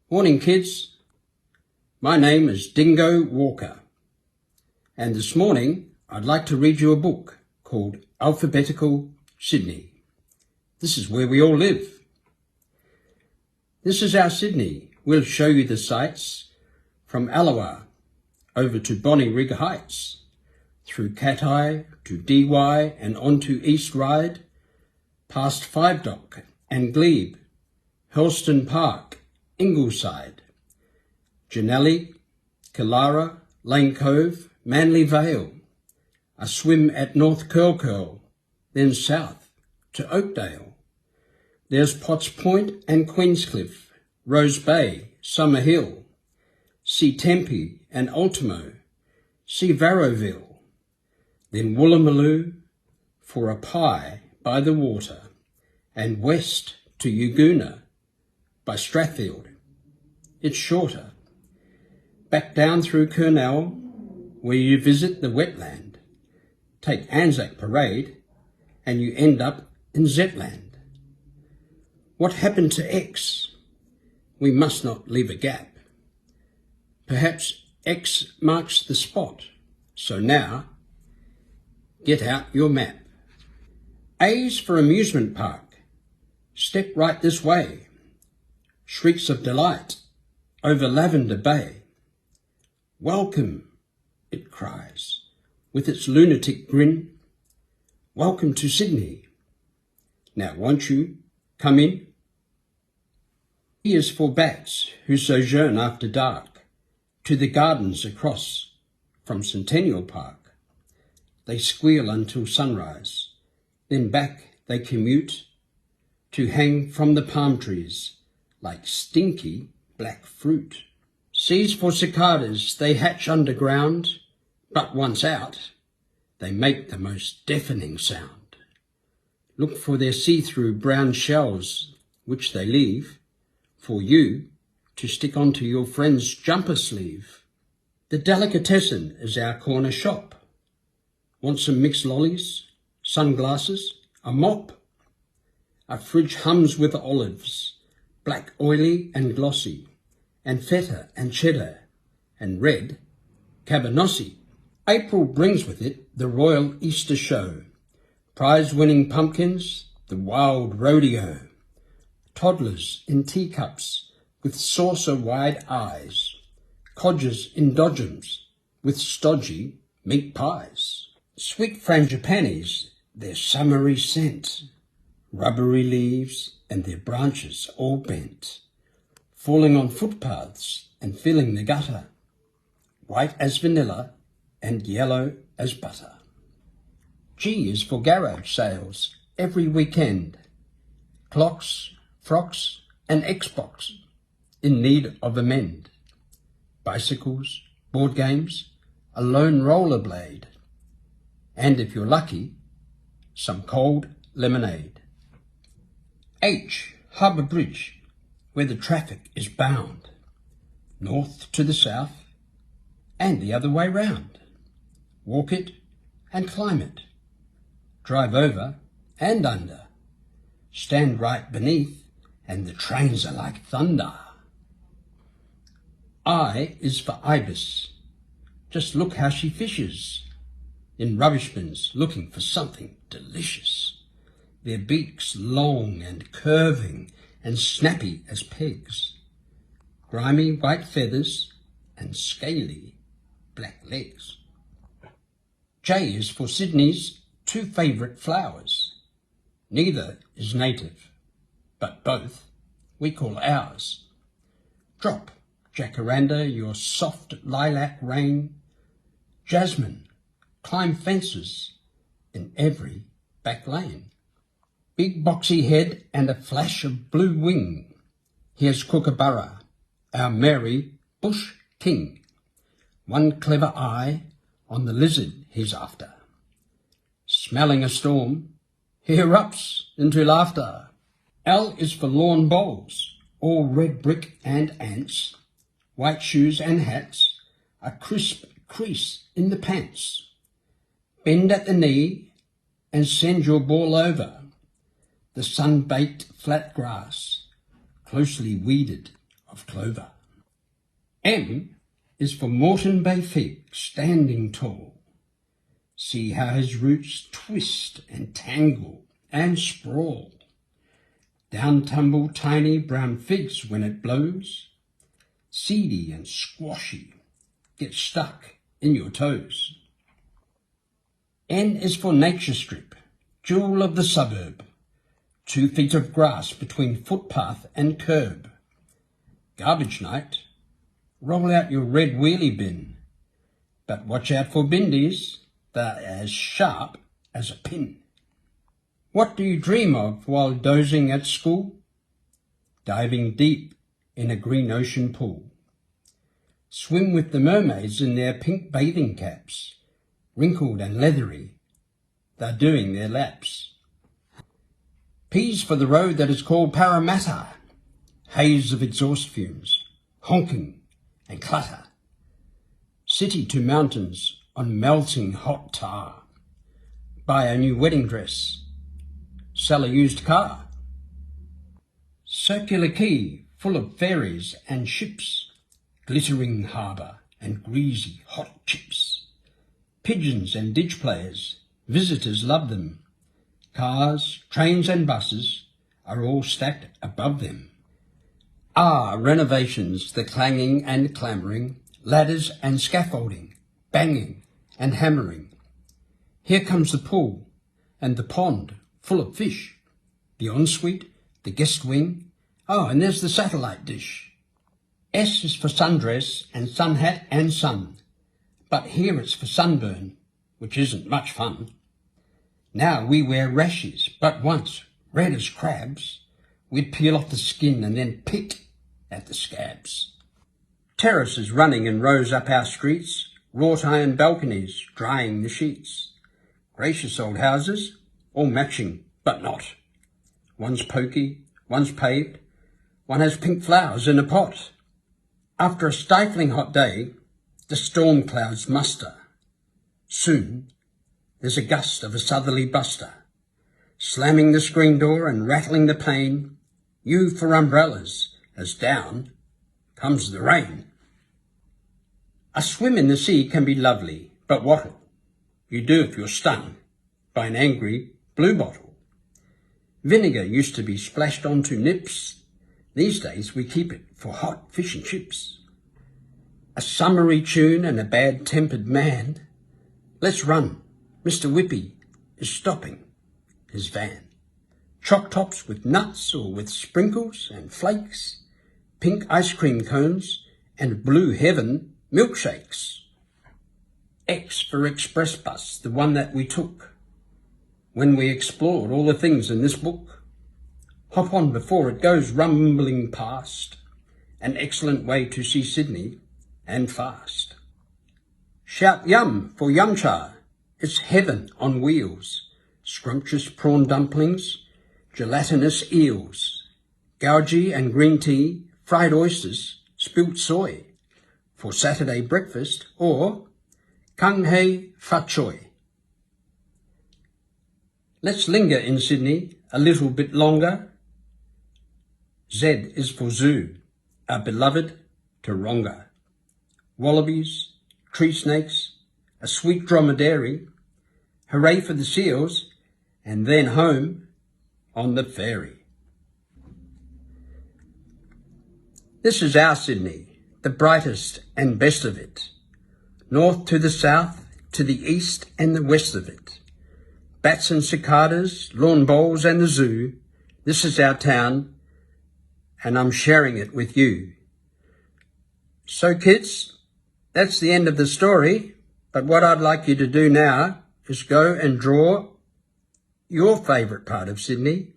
Morning, kids. My name is Dingo Walker, and this morning I'd like to read you a book called Alphabetical Sydney. This is where we all live. This is our Sydney. We'll show you the sights from Allawa over to Bonnyrigg Heights, through Cat-Eye to Dee-Why and on to East Ryde, past Five Dock and Glebe, Helston Park, Ingleside, Janelli, Killara, Lane Cove, Manly Vale, a swim at North Curl, then south to Oakdale. There's Potts Point and Queenscliff, Rose Bay, Summer Hill, see Tempe and Ultimo, see Varroville, then Woolloomooloo for a pie by the water, and west to Yagoona by Strathfield. It's shorter. Back down through Kurnell, where you visit the wetland, take Anzac Parade, and you end up in Zetland. What happened to X? We must not leave a gap. Perhaps X marks the spot, so now get out your map. A's for amusement park. Step right this way. Shrieks of delight over Lavender Bay. Welcome, it cries, with its lunatic grin. Welcome to Sydney. Now won't you come in? E is for bats who sojourn after dark to the gardens across from Centennial Park. They squeal until sunrise, then back they commute to hang from the palm trees like stinky black fruit. C's for cicadas, they hatch underground, but once out, they make the most deafening sound. Look for their see-through brown shells, which they leave for you to stick onto your friend's jumper sleeve. The delicatessen is our corner shop. Want some mixed lollies, sunglasses, a mop? Our fridge hums with olives, black oily and glossy, and feta and cheddar, and red cabanossi. April brings with it the Royal Easter Show, prize-winning pumpkins, the wild rodeo, toddlers in teacups with saucer-wide eyes, codgers in dodgems with stodgy meat pies, sweet frangipanis, their summery scent, rubbery leaves and their branches all bent, falling on footpaths and filling the gutter, white as vanilla and yellow as butter. G is for garage sales every weekend, clocks, frocks and Xbox in need of a mend, bicycles, board games, a lone rollerblade, and if you're lucky, some cold lemonade. H, Harbour Bridge, where the traffic is bound, north to the south and the other way round. Walk it and climb it, drive over and under, stand right beneath and the trains are like thunder. I is for ibis. Just look how she fishes in rubbish bins looking for something delicious. Their beaks long and curving and snappy as pegs, grimy white feathers and scaly black legs. J is for Sydney's two favourite flowers. Neither is native, but both we call ours. Drop, jacaranda, your soft lilac rain. Jasmine, climb fences in every back lane. Big boxy head and a flash of blue wing. Here's Kookaburra, our merry bush king. One clever eye on the lizard he's after. Smelling a storm, he erupts into laughter. L is for lawn bowls, all red brick and ants, white shoes and hats, a crisp crease in the pants. Bend at the knee and send your ball over the sun-baked flat grass, closely weeded of of clover. M is for Moreton Bay fig, standing tall. See how his roots twist and tangle and sprawl. Down tumble tiny brown figs when it blows. Seedy and squashy, get stuck in your toes. N is for nature strip, jewel of the suburb. 2 feet of grass between footpath and curb. Garbage night, roll out your red wheelie bin. But watch out for bindies, they're as sharp as a pin. What do you dream of while dozing at school? Diving deep in a green ocean pool. Swim with the mermaids in their pink bathing caps. Wrinkled and leathery, they're doing their laps. P's for the road that is called Parramatta. Haze of exhaust fumes, honking and clutter. City to mountains on melting hot tar. Buy a new wedding dress, sell a used car. Circular quay full of ferries and ships. Glittering harbour and greasy hot chips. Pigeons and ditch players, visitors love them. Cars, trains and buses are all stacked above them. Renovations, the clanging and clamouring, ladders and scaffolding, banging and hammering. Here comes the pool and the pond full of fish. The ensuite, the guest wing, and there's the satellite dish. S is for sundress and sun hat and sun. But here it's for sunburn, which isn't much fun. Now we wear rashes, but once, red as crabs, we'd peel off the skin and then pick at the scabs. Terraces running in rows up our streets, wrought iron balconies drying the sheets. Gracious old houses, all matching, but not. One's pokey, one's paved, one has pink flowers in a pot. After a stifling hot day, the storm clouds muster. Soon, there's a gust of a southerly buster. Slamming the screen door and rattling the pane, U for umbrellas, as down comes the rain. A swim in the sea can be lovely, but what'll you do if you're stung by an angry bluebottle? Vinegar used to be splashed onto nips. These days we keep it for hot fish and chips. A summery tune and a bad-tempered man. Let's run, Mr. Whippy is stopping his van. Choc tops with nuts or with sprinkles and flakes, pink ice cream cones and blue heaven milkshakes. X for express bus, the one that we took when we explored all the things in this book. Hop on before it goes rumbling past, an excellent way to see Sydney and fast. Shout yum for yumcha, it's heaven on wheels. Scrumptious prawn dumplings, gelatinous eels, gougey and green tea, fried oysters, spilt soy, for Saturday breakfast, or kung hei fa choi. Let's linger in Sydney a little bit longer. Z is for zoo, our beloved Taronga. Wallabies, tree snakes, a sweet dromedary, hooray for the seals, and then home on the ferry. This is our Sydney, the brightest and best of it. North to the south, to the east and the west of it. Bats and cicadas, lawn bowls and the zoo. This is our town, and I'm sharing it with you. So kids, that's the end of the story, but what I'd like you to do now is go and draw your favourite part of Sydney